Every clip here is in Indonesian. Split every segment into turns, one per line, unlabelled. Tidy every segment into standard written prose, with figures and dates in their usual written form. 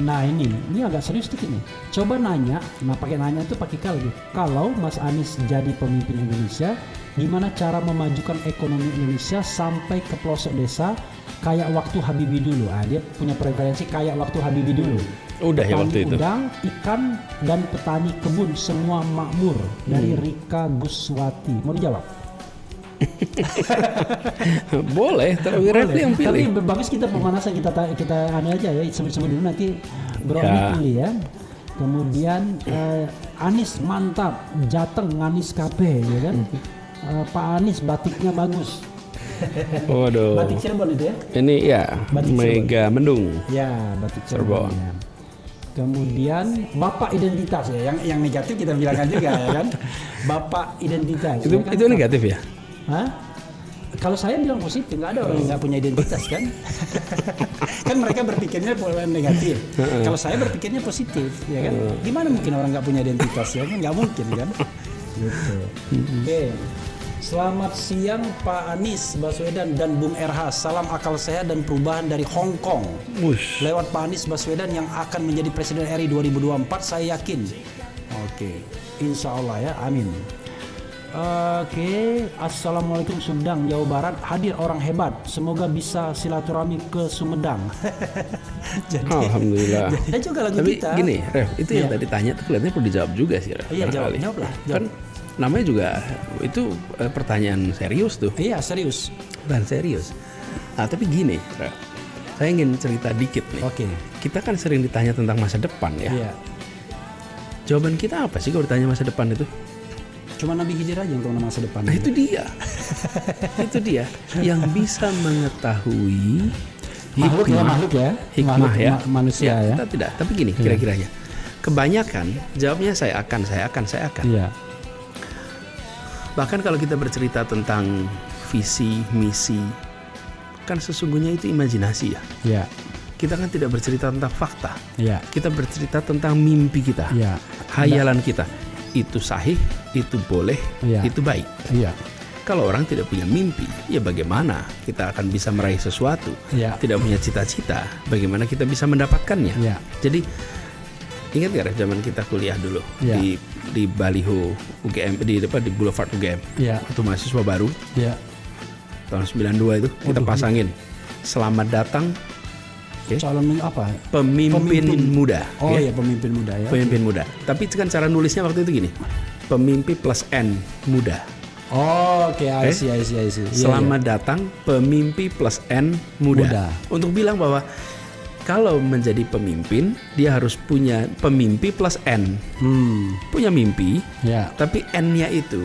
Nah ini agak serius dikit nih. Coba nanya, pakai nanya itu pakai kalau Mas Anies jadi pemimpin Indonesia, gimana cara memajukan ekonomi Indonesia sampai ke pelosok desa kayak waktu Habibie dulu. Dia punya preferensi kayak waktu Habibie dulu.
Udah ya
Petani
waktu itu.
udang, ikan, dan petani kebun semua makmur. Dari Rika Guswati. Mau dijawab?
Boleh, tapi Refli yang pilih.
Tapi bagus kita pemanasan, kita aneh aja ya, sebut-sebut dulu nanti Bro
Ya.
pilih ya. Kemudian Anies mantap, Jateng Anies KB ya kan. Pak Anies batiknya bagus.
Waduh.
Batik Cirebon itu ya?
Ini ya
Batik
Mega Mendung.
Ya, batik Cirebon.
Cirebon.
Ya. Kemudian Bapak Identitas ya, yang negatif kita bilangkan juga ya kan. Bapak Identitas.
Itu
ya kan?
itu negatif ya?
Hah? Kalau saya bilang positif, nggak ada orang yang nggak punya identitas kan? Kan mereka berpikirnya negatif. Kalau saya berpikirnya positif, ya kan? Gimana mungkin orang nggak punya identitas ya kan? Nggak mungkin kan? Gitu. Oke. Selamat siang Pak Anies Baswedan dan Bung RH. Salam akal sehat dan perubahan dari Hong Kong.
Wush.
Lewat Pak Anies Baswedan yang akan menjadi Presiden RI 2024, saya yakin. Oke. Insya Allah ya, amin. Oke, Assalamualaikum Sumedang, Jawa Barat. Hadir orang hebat. Semoga bisa silaturahmi ke Sumedang. Jadi,
Alhamdulillah.
Jadi juga lagu
Tapi
kita.
gini, Ref, itu yang
Iya.
tadi tanya tuh kelihatannya perlu dijawab juga sih, Ref.
Iya,
Barangkali.
jawab lah.
Kan namanya juga itu pertanyaan serius tuh.
Iya, serius.
Dan serius. Nah, tapi gini, Ref. Saya ingin cerita dikit nih.
Oke.
Kita kan sering ditanya tentang masa depan ya.
Iya.
Jawaban kita apa sih kalau ditanya masa depan itu?
Cuma Nabi Khidir aja untuk masa depan.
Nah, itu dia. Itu dia yang bisa mengetahui
Makhluk ya.
hikmah
Makhluk,
ya.
manusia ya.
Kita tidak. Tapi gini, kira-kiranya. Kebanyakan jawabnya saya akan.
Iya.
Bahkan kalau kita bercerita tentang visi, misi, kan sesungguhnya itu imajinasi ya.
Iya.
Kita kan tidak bercerita tentang fakta.
Iya.
Kita bercerita tentang mimpi kita,
Iya.
hayalan kita. Itu sahih, itu boleh,
Iya.
itu baik.
Iya.
Kalau orang tidak punya mimpi, ya bagaimana kita akan bisa meraih sesuatu?
Iya.
Tidak punya cita-cita, bagaimana kita bisa mendapatkannya?
Iya.
Jadi ingat gak Ref, zaman kita kuliah dulu
Iya.
di baliho UGM, di depan di Boulevard UGM,
Iya.
waktu mahasiswa baru
Iya.
tahun 92 itu kita
Waduh.
pasangin selamat datang
Calon apa?
pemimpin muda.
Oh
Oke?
iya, pemimpin muda ya.
Pemimpin muda. Tapi itu kan cara nulisnya waktu itu gini, pemimpi plus N muda.
Oh, oke, I see. Iya,
Selamat datang pemimpi plus N muda.
Muda.
Untuk bilang bahwa kalau menjadi pemimpin dia harus punya pemimpi plus N. Punya mimpi,
Ya.
tapi N-nya itu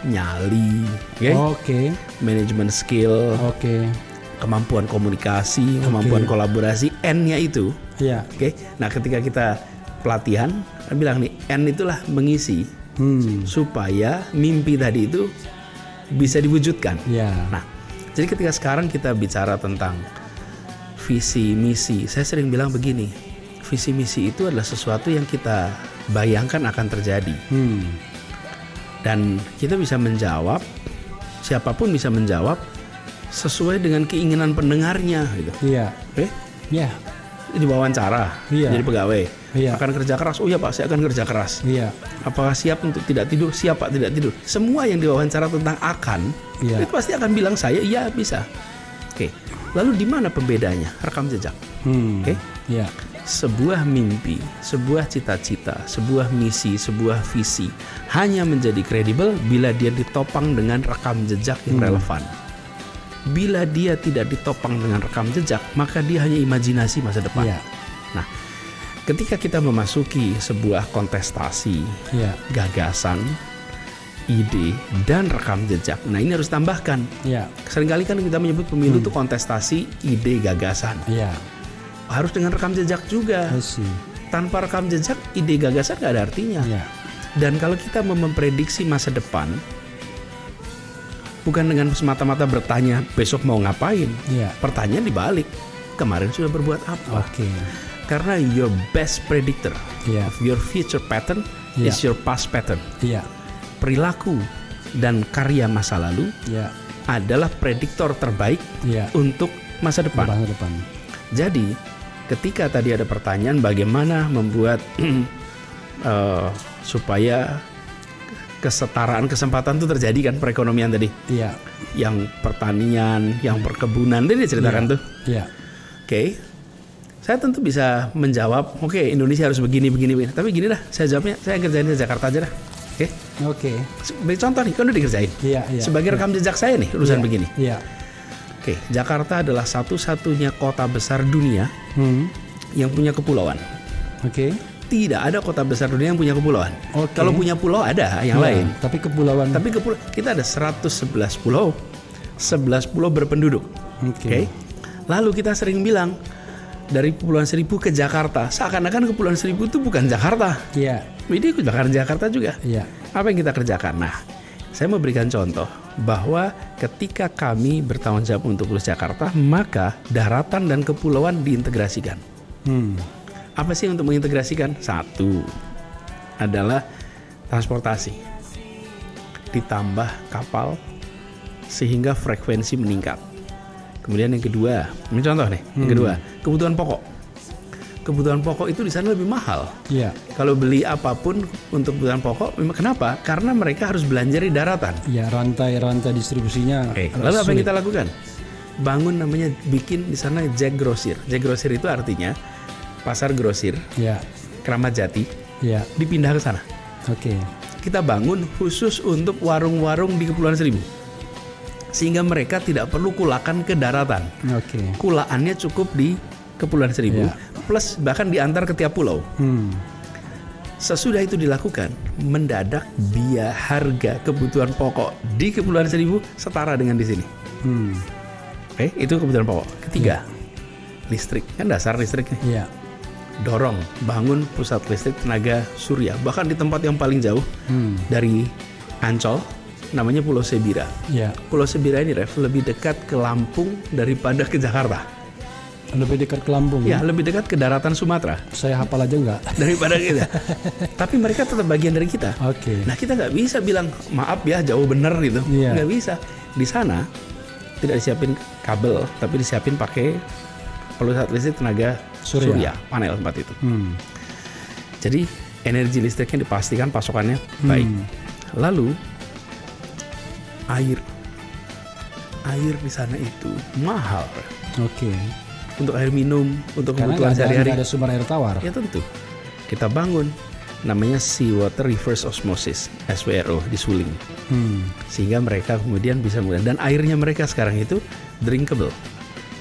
nyali, oke?
Oke.
Manajemen skill,
Oke.
kemampuan komunikasi, kemampuan kolaborasi, N-nya itu,
Iya.
oke? Nah, ketika kita pelatihan, kan bilang nih, N itulah mengisi supaya mimpi tadi itu bisa diwujudkan.
Iya.
Nah, jadi ketika sekarang kita bicara tentang visi misi, saya sering bilang begini, visi misi itu adalah sesuatu yang kita bayangkan akan terjadi, dan kita bisa menjawab, siapapun bisa menjawab sesuai dengan keinginan pendengarnya, gitu.
Iya.
Oke?
Iya.
Diwawancara,
Iya.
jadi pegawai,
Iya.
akan kerja keras. Oh iya Pak, saya akan kerja keras.
Iya.
Apakah siap untuk tidak tidur? Siap Pak, tidak tidur. Semua yang diwawancara tentang akan,
Iya.
itu pasti akan bilang saya iya bisa. Oke. Lalu di mana pembedanya? Rekam jejak. Oke.
Iya.
Sebuah mimpi, sebuah cita-cita, sebuah misi, sebuah visi hanya menjadi kredibel bila dia ditopang dengan rekam jejak yang relevan. Bila dia tidak ditopang dengan rekam jejak, maka dia hanya imajinasi masa depan.
Iya.
Nah, ketika kita memasuki sebuah kontestasi,
Iya.
gagasan, ide, dan rekam jejak. Nah, ini harus tambahkan.
Iya.
Seringkali kan kita menyebut pemilu itu kontestasi ide gagasan.
Iya.
Harus dengan rekam jejak juga.
I see.
Tanpa rekam jejak, ide gagasan gak ada artinya.
Iya.
Dan kalau kita mau memprediksi masa depan, bukan dengan semata-mata bertanya besok mau ngapain.
Iya.
Pertanyaan dibalik, kemarin sudah berbuat apa?
Oke.
Karena your best predictor
Iya.
of your future pattern
Iya.
is your past pattern.
Iya.
Perilaku dan karya masa lalu
Iya.
adalah prediktor terbaik
Iya.
untuk masa depan.
Masa depan.
Jadi ketika tadi ada pertanyaan bagaimana membuat supaya kesetaraan kesempatan itu terjadi kan, perekonomian tadi.
Iya.
Yang pertanian, yang perkebunan, tadi diceritakan tuh.
Iya.
Oke. Saya tentu bisa menjawab, oke, Indonesia harus begini. Tapi gini dah, saya jawabnya, saya kerjain di Jakarta aja dah. Oke.
Oke.
Sebagai contoh nih, kan udah dikerjain.
Iya.
Sebagai rekam jejak saya nih, urusan begini.
Iya.
Oke, Jakarta adalah satu-satunya kota besar dunia yang punya kepulauan.
Oke.
Tidak ada kota besar dunia yang punya kepulauan.
Oke.
Kalau punya pulau ada yang lain.
Tapi kepulauan.
Tapi kita ada 111 pulau. 11 pulau berpenduduk. Oke. Lalu kita sering bilang dari Kepulauan Seribu ke Jakarta, seakan-akan Kepulauan Seribu itu bukan Jakarta.
Iya.
Ini bukan Jakarta juga.
Iya.
Apa yang kita kerjakan? Nah, saya mau berikan contoh bahwa ketika kami bertanggung jawab untuk Plus Jakarta, maka daratan dan kepulauan diintegrasikan. Apa sih untuk mengintegrasikan? Satu adalah transportasi, ditambah kapal sehingga frekuensi meningkat. Kemudian yang kedua, ini contoh nih, yang kedua, kebutuhan pokok. Kebutuhan pokok itu di sana lebih mahal.
Iya.
Kalau beli apapun untuk kebutuhan pokok, kenapa? Karena mereka harus belanja di daratan.
Iya, rantai distribusinya.
Lalu apa yang kita lakukan? Bangun namanya, bikin di sana Jack Grosir. Jack Grosir itu artinya pasar grosir, Keramat Jati, dipindah ke sana.
Oke.
Kita bangun khusus untuk warung-warung di Kepulauan Seribu, sehingga mereka tidak perlu kulakan ke daratan.
Oke.
Kulaannya cukup di Kepulauan Seribu, plus bahkan diantar ke tiap pulau. Sesudah itu dilakukan, mendadak biaya harga kebutuhan pokok di Kepulauan Seribu setara dengan di sini. Oke, itu kebutuhan pokok. Ketiga, listrik, kan dasar listriknya.
Iya.
Dorong, bangun pusat listrik tenaga surya, bahkan di tempat yang paling jauh dari Ancol, namanya Pulau Sebira.
Iya.
Pulau Sebira ini, Ref, lebih dekat ke Lampung daripada ke Jakarta.
Lebih dekat ke Lampung.
Ya, lebih dekat ke daratan Sumatera.
Saya hafal aja enggak?
Daripada kita. Tapi mereka tetap bagian dari kita.
Oke.
Nah, kita nggak bisa bilang maaf ya jauh bener gitu.
Iya.
Nggak bisa. Di sana tidak disiapin kabel, tapi disiapin pakai pusat listrik tenaga surya panel tempat itu. Jadi energi listriknya dipastikan pasokannya baik. Lalu air di sana itu mahal.
Oke.
Untuk air minum, untuk
Karena
kebutuhan sehari-hari.
ada sumber air tawar.
Ya tentu. Kita bangun namanya Seawater Reverse Osmosis, SWRO, di Suling. Sehingga mereka kemudian bisa menggunakan, dan airnya mereka sekarang itu drinkable.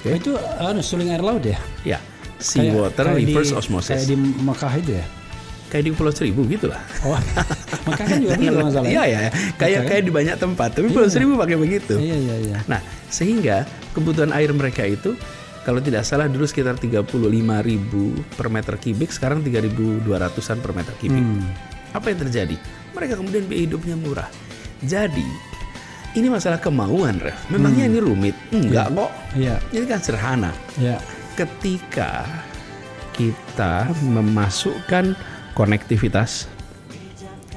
Okay. Itu suling air laut ya?
Ya, Seawater Reverse Osmosis.
Kayak di Mekah itu ya?
Kayak di Pulau Seribu gitu lah.
Oh, Mekah kan juga begitu masalahnya.
Iya, kayak di banyak tempat, tapi Pulau Seribu pakai begitu.
Iya.
Nah, sehingga kebutuhan air mereka itu, kalau tidak salah dulu sekitar 35.000 per meter kubik, sekarang 3.200-an per meter kubik. Apa yang terjadi? Mereka kemudian biaya hidupnya murah. Jadi, ini masalah kemauan, Ref. Memangnya ini rumit? Enggak kok.
Iya.
Ini kan sederhana.
Iya.
Ketika kita memasukkan konektivitas,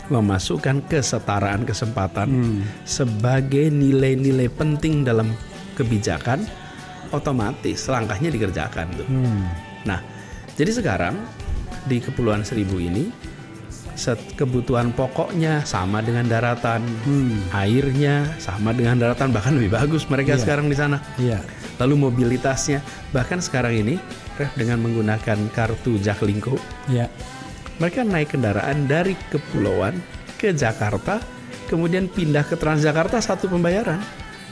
memasukkan kesetaraan kesempatan sebagai nilai-nilai penting dalam kebijakan, otomatis langkahnya dikerjakan tuh. Nah, jadi sekarang di Kepulauan Seribu ini kebutuhan pokoknya sama dengan daratan, airnya sama dengan daratan, bahkan lebih bagus mereka sekarang di sana. Lalu mobilitasnya, bahkan sekarang ini Ref, dengan menggunakan kartu Jaklingko, mereka naik kendaraan dari kepulauan ke Jakarta, kemudian pindah ke Transjakarta, satu pembayaran.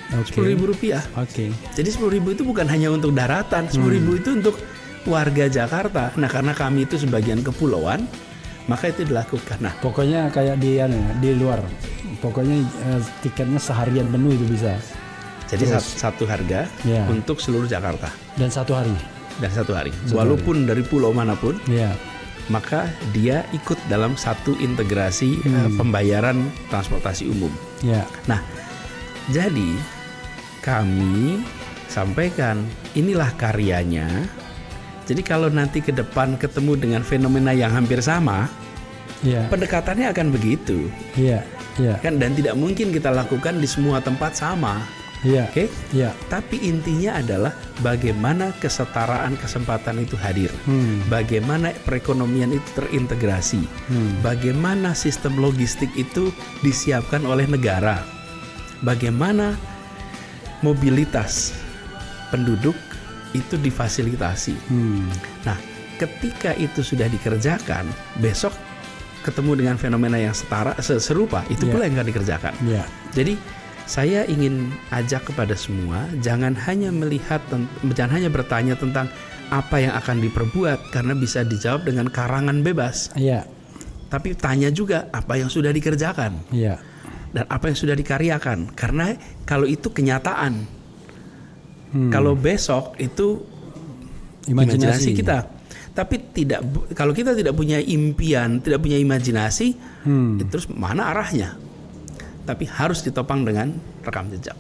Rp10.000. Jadi 10.000 itu bukan hanya untuk daratan, 10.000 itu untuk warga Jakarta. Nah, karena kami itu sebagian kepulauan, maka itu dilakukan. Nah,
pokoknya kayak di luar, pokoknya tiketnya seharian penuh itu bisa.
Jadi satu harga untuk seluruh Jakarta.
Dan satu hari.
Walaupun dari pulau manapun, maka dia ikut dalam satu integrasi pembayaran transportasi umum. Nah, jadi kami sampaikan inilah karyanya. Jadi kalau nanti ke depan ketemu dengan fenomena yang hampir sama, pendekatannya akan begitu. Kan, dan tidak mungkin kita lakukan di semua tempat sama.
Iya.
Oke?
Iya.
Tapi intinya adalah bagaimana kesetaraan kesempatan itu hadir. Bagaimana perekonomian itu terintegrasi. Bagaimana sistem logistik itu disiapkan oleh negara. Bagaimana mobilitas penduduk itu difasilitasi. Nah, ketika itu sudah dikerjakan, besok ketemu dengan fenomena yang serupa, itu pula yang akan dikerjakan. Jadi saya ingin ajak kepada semua, jangan hanya bertanya tentang apa yang akan diperbuat karena bisa dijawab dengan karangan bebas. Tapi tanya juga apa yang sudah dikerjakan dan apa yang sudah dikaryakan, karena kalau itu kenyataan. Kalau besok itu imajinasi kita. Tapi kalau kita tidak punya impian, tidak punya imajinasi, terus mana arahnya? Tapi harus ditopang dengan rekam jejak.